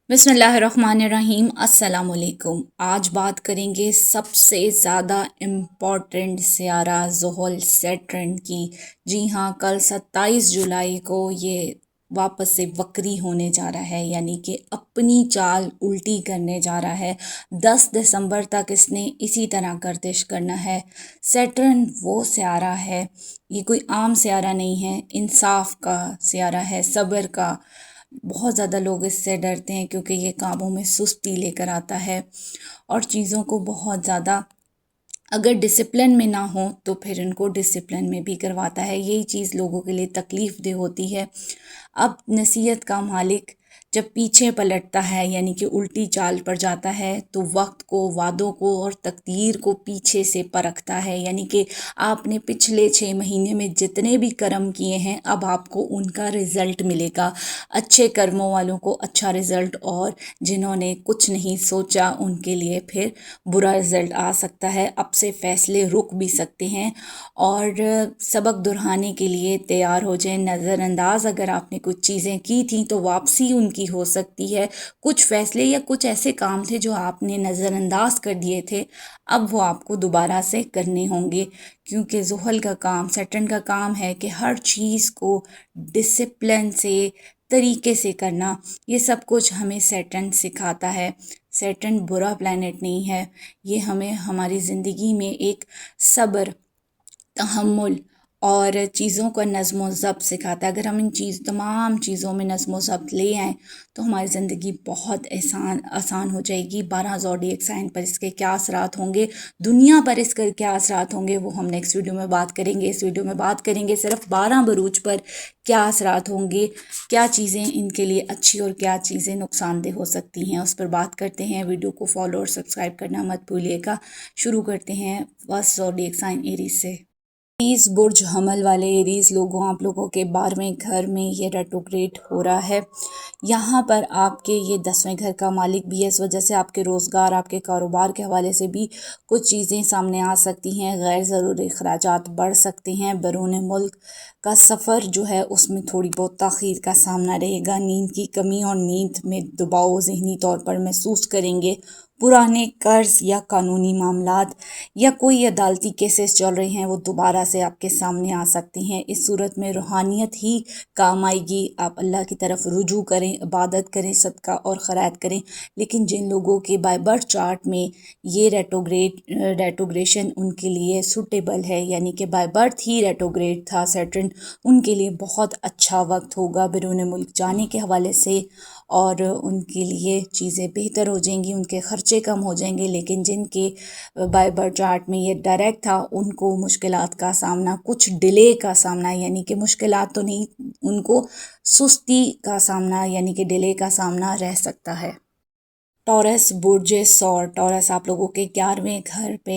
بسم اللہ الرحمن الرحیم، السلام علیکم۔ آج بات کریں گے سب سے زیادہ امپورٹنٹ سیارہ زحل سیٹرن کی۔ جی ہاں، کل 27 جولائی کو یہ واپس سے وکری ہونے جا رہا ہے، یعنی کہ اپنی چال الٹی کرنے جا رہا ہے۔ 10 دسمبر تک اس نے اسی طرح گردش کرنا ہے۔ سیٹرن وہ سیارہ ہے، یہ کوئی عام سیارہ نہیں ہے، انصاف کا سیارہ ہے، صبر کا۔ بہت زیادہ لوگ اس سے ڈرتے ہیں کیونکہ یہ کاموں میں سستی لے کر آتا ہے اور چیزوں کو بہت زیادہ اگر ڈسپلن میں نہ ہو تو پھر ان کو ڈسپلن میں بھی کرواتا ہے۔ یہی چیز لوگوں کے لیے تکلیف دہ ہوتی ہے۔ اب نصیحت کا مالک جب پیچھے پلٹتا ہے، یعنی کہ الٹی چال پر جاتا ہے، تو وقت کو، وعدوں کو اور تقدیر کو پیچھے سے پرکھتا ہے، یعنی کہ آپ نے پچھلے 6 مہینے میں جتنے بھی کرم کیے ہیں اب آپ کو ان کا رزلٹ ملے گا۔ اچھے کرموں والوں کو اچھا رزلٹ، اور جنہوں نے کچھ نہیں سوچا ان کے لیے پھر برا رزلٹ آ سکتا ہے۔ اب سے فیصلے رک بھی سکتے ہیں اور سبق دہرانے کے لیے تیار ہو جائیں۔ نظر انداز اگر آپ نے کچھ چیزیں کی تھیں تو واپسی ان کی ہو سکتی ہے۔ کچھ فیصلے یا کچھ ایسے کام تھے جو آپ نے نظر انداز کر دیے تھے، اب وہ آپ کو دوبارہ سے کرنے ہوں گے، کیونکہ زحل کا کام، سیٹرن کا کام ہے کہ ہر چیز کو ڈسپلن سے، طریقے سے کرنا۔ یہ سب کچھ ہمیں سیٹرن سکھاتا ہے۔ سیٹرن برا پلانٹ نہیں ہے، یہ ہمیں ہماری زندگی میں ایک صبر، تحمل اور چیزوں کا نظم و ضبط سکھاتا ہے۔ اگر ہم تمام چیزوں میں نظم و ضبط لے آئیں تو ہماری زندگی بہت آسان ہو جائے گی۔ 12 زوڈیک سائن پر اس کے کیا اثرات ہوں گے، دنیا پر اس کے کیا اثرات ہوں گے، وہ ہم نیکسٹ ویڈیو میں بات کریں گے۔ اس ویڈیو میں بات کریں گے صرف 12 بروج پر کیا اثرات ہوں گے، کیا چیزیں ان کے لیے اچھی اور کیا چیزیں نقصان دہ ہو سکتی ہیں، اس پر بات کرتے ہیں۔ ویڈیو کو فالو اور سبسکرائب کرنا مت بھولیے گا۔ شروع کرتے ہیں فرسٹ زوڈیک سائن ایریز سے۔ ایریز، برج حمل والے ایریز لوگوں، آپ لوگوں کے 12ویں گھر میں یہ ریٹروگریڈ ہو رہا ہے۔ یہاں پر آپ کے یہ 10ویں گھر کا مالک بھی ہے، اس وجہ سے آپ کے روزگار، آپ کے کاروبار کے حوالے سے بھی کچھ چیزیں سامنے آ سکتی ہیں۔ غیر ضروری اخراجات بڑھ سکتے ہیں۔ بیرون ملک کا سفر جو ہے اس میں تھوڑی بہت تاخیر کا سامنا رہے گا۔ نیند کی کمی اور نیند میں دباؤ ذہنی طور پر محسوس کریں گے۔ پرانے قرض یا قانونی معاملات یا کوئی عدالتی کیسز چل رہے ہیں وہ دوبارہ سے آپ کے سامنے آ سکتے ہیں۔ اس صورت میں روحانیت ہی کام آئے گی۔ آپ اللہ کی طرف رجوع کریں، عبادت کریں، صدقہ اور خیرات کریں۔ لیکن جن لوگوں کے بائی برتھ چارٹ میں یہ ریٹروگریشن ان کے لیے سوٹیبل ہے، یعنی کہ بائی برتھ ہی ریٹروگریڈ تھا سیٹرن، ان کے لیے بہت اچھا وقت ہوگا بیرون ملک جانے کے حوالے سے، اور ان کے لیے چیزیں بہتر ہو جائیں گی، ان کے خرچے کم ہو جائیں گے۔ لیکن جن کے بائی برتھ چارٹ میں یہ ڈائریکٹ تھا ان کو مشکلات کا سامنا، کچھ ڈیلے کا سامنا، یعنی کہ مشکلات تو نہیں، ان کو سستی کا سامنا یعنی کہ ڈیلے کا سامنا رہ سکتا ہے۔ ٹورس، برج سور، ٹورس آپ لوگوں کے 11ویں گھر پہ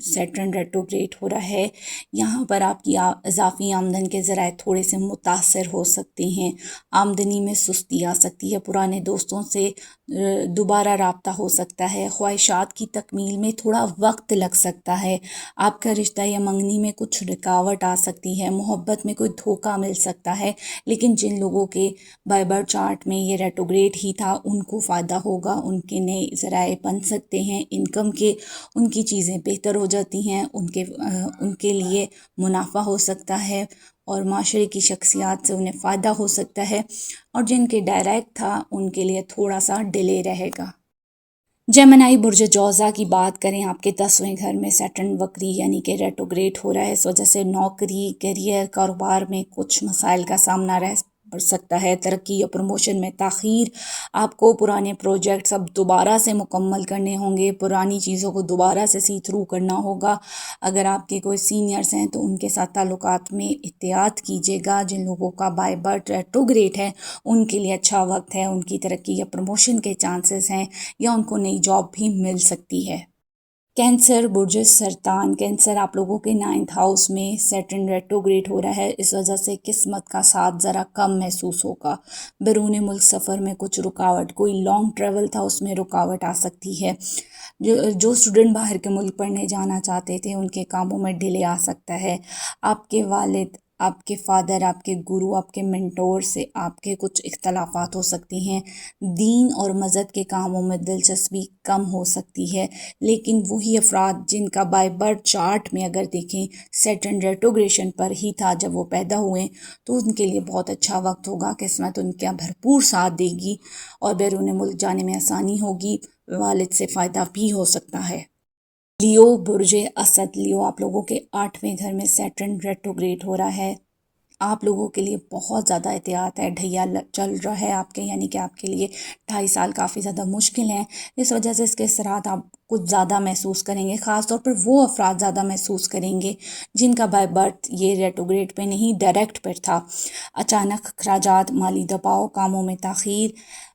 سیٹرن ریٹروگریڈ ہو رہا ہے۔ یہاں پر آپ کی اضافی آمدن کے ذرائع تھوڑے سے متاثر ہو سکتے ہیں۔ آمدنی میں سستی آ سکتی ہے۔ پرانے دوستوں سے دوبارہ رابطہ ہو سکتا ہے۔ خواہشات کی تکمیل میں تھوڑا وقت لگ سکتا ہے۔ آپ کا رشتہ یا منگنی میں کچھ رکاوٹ آ سکتی ہے۔ محبت میں کوئی دھوکہ مل سکتا ہے۔ لیکن جن لوگوں کے بائی برتھ چارٹ میں یہ ریٹروگریڈ ہی تھا ان کو فائدہ ہوگا، ان کے نئے ذرائع بن سکتے ہیں انکم کے، ان کی چیزیں بہتر ہو جاتی ہیں، ان کے لیے منافع ہو سکتا ہے اور معاشرے کی شخصیات سے انہیں فائدہ ہو سکتا ہے۔ اور جن کے ڈائریکٹ تھا ان کے لیے تھوڑا سا ڈیلے رہے گا۔ جیمنائی، برج جوزا کی بات کریں، آپ کے 10ویں گھر میں سیٹرن وکری یعنی کہ ریٹروگریڈ ہو رہا ہے۔ اس وجہ سے نوکری، کیریئر، کاروبار میں کچھ مسائل کا سامنا پڑ سکتا ہے۔ ترقی یا پروموشن میں تاخیر، آپ کو پرانے پروجیکٹس اب دوبارہ سے مکمل کرنے ہوں گے، پرانی چیزوں کو دوبارہ سے سی تھرو کرنا ہوگا۔ اگر آپ کے کوئی سینئرز ہیں تو ان کے ساتھ تعلقات میں احتیاط کیجیے گا۔ جن لوگوں کا بائی برتھ ریٹروگریڈ ہے ان کے لیے اچھا وقت ہے، ان کی ترقی یا پروموشن کے چانسز ہیں، یا ان کو نئی جاب بھی مل سکتی ہے۔ کینسر، برج سرطان، کینسر آپ لوگوں کے 9th ہاؤس میں سیٹرن ریٹروگریڈ ہو رہا ہے۔ اس وجہ سے قسمت کا ساتھ ذرا کم محسوس ہوگا۔ بیرون ملک سفر میں کچھ رکاوٹ، کوئی لانگ ٹریول تھا اس میں رکاوٹ آ سکتی ہے۔ جو اسٹوڈنٹ باہر کے ملک پڑھنے جانا چاہتے تھے ان کے کاموں میں ڈیلے آ سکتا ہے۔ آپ کے والد آپ کے فادر، آپ کے گرو، آپ کے منٹور سے آپ کے کچھ اختلافات ہو سکتے ہیں، دین اور مذہب کے کاموں میں دلچسپی کم ہو سکتی ہے، لیکن وہی افراد جن کا بائی برتھ چارٹ میں اگر دیکھیں سیٹرن ریٹروگریشن پر ہی تھا جب وہ پیدا ہوئے، تو ان کے لیے بہت اچھا وقت ہوگا، قسمت ان کا بھرپور ساتھ دے گی اور بیرون ملک جانے میں آسانی ہوگی، والد سے فائدہ بھی ہو سکتا ہے۔ لیو، برج اسد، لیو آپ لوگوں کے 8ویں گھر میں سیٹرن ریٹروگریڈ ہو رہا ہے۔ آپ لوگوں کے لیے بہت زیادہ احتیاط ہے، ڈھیا چل رہا ہے آپ کے، یعنی کہ آپ کے لیے 2.5 سال کافی زیادہ مشکل ہیں، اس وجہ سے اس کے اثرات آپ کچھ زیادہ محسوس کریں گے، خاص طور پر وہ افراد زیادہ محسوس کریں گے جن کا بائی برتھ یہ ریٹروگریڈ پہ نہیں ڈائریکٹ پر تھا۔ اچانک اخراجات، مالی دباؤ، کاموں میں تاخیر،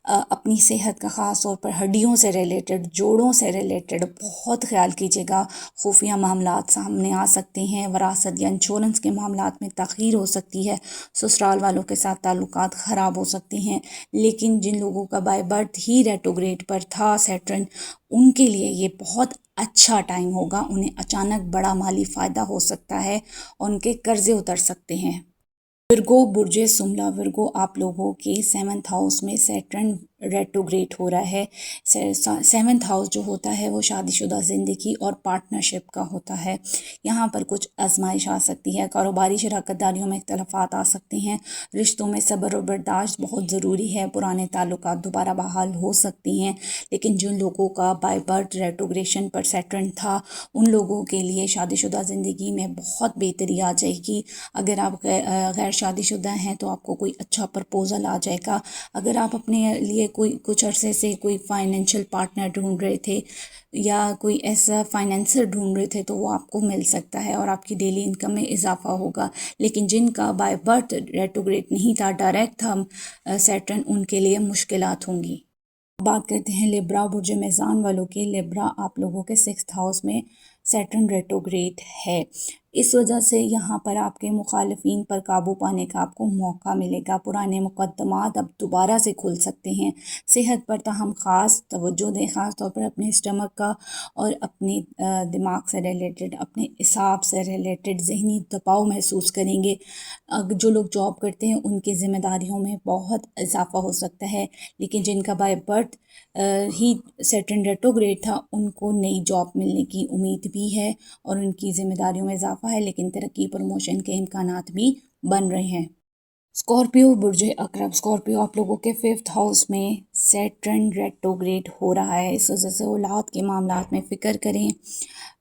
اپنی صحت کا خاص طور پر ہڈیوں سے ریلیٹڈ، جوڑوں سے ریلیٹڈ بہت خیال کیجیے گا، خفیہ معاملات سامنے آ سکتے ہیں، وراثت یا انشورنس کے معاملات میں تاخیر ہو سکتی ہے، سسرال والوں کے ساتھ تعلقات خراب ہو سکتے ہیں، لیکن جن لوگوں کا بائی برتھ ہی ریٹروگریڈ پر تھا سیٹرن، ان کے لیے یہ بہت اچھا ٹائم ہوگا، انہیں اچانک بڑا مالی فائدہ ہو سکتا ہے اور ان کے قرضے اتر سکتے ہیں۔ ورگو، برج سملا، ورگو آپ لوگوں کے 7th ہاؤس میں سیٹرن ریٹروگریڈ ہو رہا ہے۔ 7th ہاؤس جو ہوتا ہے وہ شادی شدہ زندگی اور پارٹنرشپ کا ہوتا ہے، یہاں پر کچھ آزمائش آ سکتی ہے، کاروباری شراکت داریوں میں اختلافات آ سکتے ہیں، رشتوں میں صبر اور برداشت بہت ضروری ہے، پرانے تعلقات دوبارہ بحال ہو سکتی ہیں، لیکن جن لوگوں کا بائی برتھ ریٹروگریشن پر سیٹرن تھا ان لوگوں کے لیے شادی شدہ زندگی میں بہت بہتری آ جائے گی۔ اگر آپ غیر شادی شدہ ہیں تو آپ کو کوئی اچھا پرپوزل آ جائے گا، اگر آپ اپنے لیے کوئی کچھ عرصے سے کوئی فائنینشیل پارٹنر ڈھونڈ رہے تھے یا کوئی ایسا فائنینسر ڈھونڈ رہے تھے تو وہ آپ کو مل سکتا ہے اور آپ کی ڈیلی انکم میں اضافہ ہوگا، لیکن جن کا بائی برتھ ریٹروگریڈ نہیں تھا، ڈائریکٹ تھا سیٹرن، ان کے لیے مشکلات ہوں گی۔ بات کرتے ہیں لیبرا، برج میزان والوں کی۔ لیبرا آپ لوگوں کے 6th ہاؤس میں سیٹرن ریٹروگریڈ ہے، اس وجہ سے یہاں پر آپ کے مخالفین پر قابو پانے کا آپ کو موقع ملے گا، پرانے مقدمات اب دوبارہ سے کھل سکتے ہیں، صحت پر تاہم خاص توجہ دیں، خاص طور پر اپنے اسٹمک کا اور اپنے دماغ سے ریلیٹڈ، اپنے اعصاب سے ریلیٹڈ ذہنی دباؤ محسوس کریں گے۔ جو لوگ جاب کرتے ہیں ان کی ذمہ داریوں میں بہت اضافہ ہو سکتا ہے، لیکن جن کا بائی برتھ ہی سیٹرن ریٹروگریڈ تھا ان کو نئی جاب ملنے کی امید بھی ہے اور ان کی ذمہ داریوں میں اضافہ ہے، لیکن ترقی پروموشن کے امکانات بھی بن رہے ہیں۔ اسکارپیو، برج عقرب، اسکارپیو آپ لوگوں کے 5th ہاؤس میں سیٹرن ریٹروگریڈ ہو رہا ہے، اس وجہ سے اولاد کے معاملات میں فکر کریں،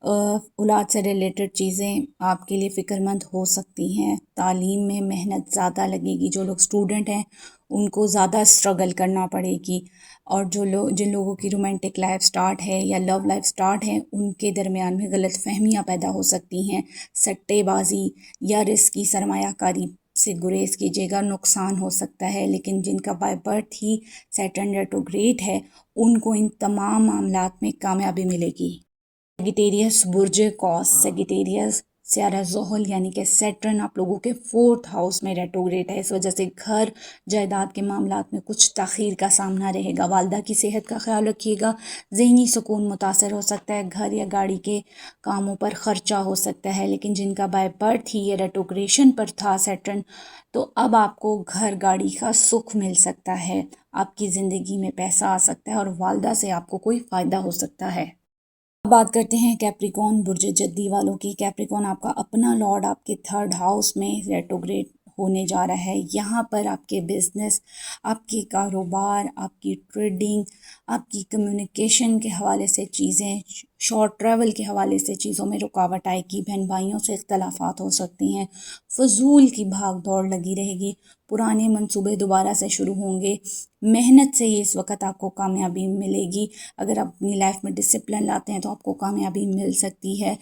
اولاد سے ریلیٹڈ چیزیں آپ کے لیے فکر مند ہو سکتی ہیں، تعلیم میں محنت زیادہ لگے گی، جو لوگ اسٹوڈنٹ ہیں ان کو زیادہ اسٹرگل کرنا پڑے گی، اور جن لوگوں کی رومانٹک لائف سٹارٹ ہے یا لو لائف سٹارٹ ہے ان کے درمیان میں غلط فہمیاں پیدا ہو سکتی ہیں، سٹے بازی یا رسکی سرمایہ کاری سے گریز کیجیے گا، نقصان ہو سکتا ہے، لیکن جن کا بائی برتھ ہی سیٹرن ریٹروگریڈ ہے ان کو ان تمام معاملات میں کامیابی ملے گی۔ سیگیٹیریس، برج قوس، سیگیٹیریس سیارہ زحل یعنی کہ سیٹرن آپ لوگوں کے 4th ہاؤس میں ریٹروگریڈ ہے، اس وجہ سے گھر جائیداد کے معاملات میں کچھ تاخیر کا سامنا رہے گا، والدہ کی صحت کا خیال رکھیے گا، ذہنی سکون متاثر ہو سکتا ہے، گھر یا گاڑی کے کاموں پر خرچہ ہو سکتا ہے، لیکن جن کا بائی برتھ ہی یہ ریٹروگریشن پر تھا سیٹرن، تو اب آپ کو گھر گاڑی کا سکھ مل سکتا ہے، آپ کی زندگی میں پیسہ آ سکتا ہے اور والدہ سے آپ کو کوئی فائدہ ہو سکتا ہے۔ بات کرتے ہیں کیپریکون، برج جدی والوں کی۔ کیپریکون آپ کا اپنا لارڈ آپ کے 3rd ہاؤس میں ریٹروگریڈ ہونے جا رہا ہے، یہاں پر آپ کے بزنس، آپ کے کاروبار، آپ کی ٹریڈنگ، آپ کی کمیونیکیشن کے حوالے سے چیزیں، شارٹ ٹریول کے حوالے سے چیزوں میں رکاوٹ آئے گی، بہن بھائیوں سے اختلافات ہو سکتی ہیں، فضول کی بھاگ دوڑ لگی رہے گی، پرانے منصوبے دوبارہ سے شروع ہوں گے، محنت سے ہی اس وقت آپ کو کامیابی ملے گی، اگر آپ اپنی لائف میں ڈسپلن لاتے ہیں تو آپ کو کامیابی مل سکتی ہے،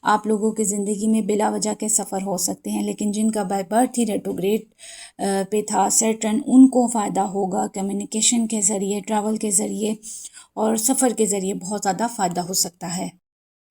آپ لوگوں کی زندگی میں بلا وجہ کے سفر ہو سکتے ہیں، لیکن جن کا بائی برتھ ہی ریٹروگریڈ پہ تھا سیٹرن ان کو فائدہ ہوگا، کمیونیکیشن کے ذریعے، ٹریول کے ذریعے اور سفر کے ذریعے بہت زیادہ فائدہ ہو سکتا ہے۔